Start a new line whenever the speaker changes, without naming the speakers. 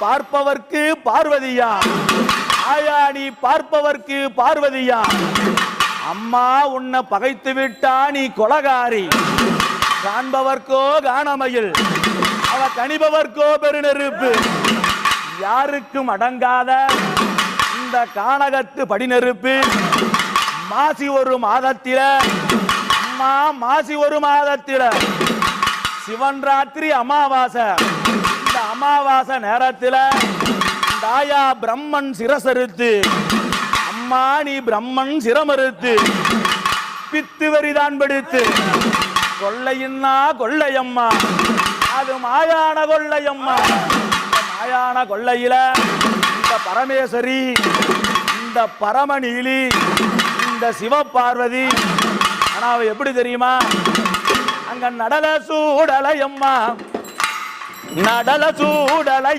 பார்ப்பவர்க்கு பார்வதியா, ஆயா நீ பார்ப்பவர்க்கு பார்வதியா. அம்மா உன்னை பகைத்து விட்டா நீ கொலகாரி. காண்பவர்க்கோ காணமையில், அவ கணிபவர்க்கோ பெருநெருப்பு. யாருக்கும் அடங்காத இந்த கானகத்து படிநெருப்பு மாசி ஒரு மாதத்தில, அம்மா மாசி ஒரு மாதத்தில சிவன் ராத்திரி அமாவாசை. இந்த அமாவாசை நேரத்தில் தாயா பிரம்மன் சிரசறுத்து, அம்மா நீ பிரம்மன் சிரமறுத்து பித்து வரிதான் படுத்து. கொள்ளையின்னா கொள்ளையம்மா, அது மாயான கொள்ளையம்மா. மாயான கொள்ளையில இந்த பரமேஸ்வரி, இந்த பரமநீலி, இந்த சிவபார்வதி. ஆனா அவ எப்படி தெரியுமா? அங்க நடல சூடலையம்மா, நடல சூடலை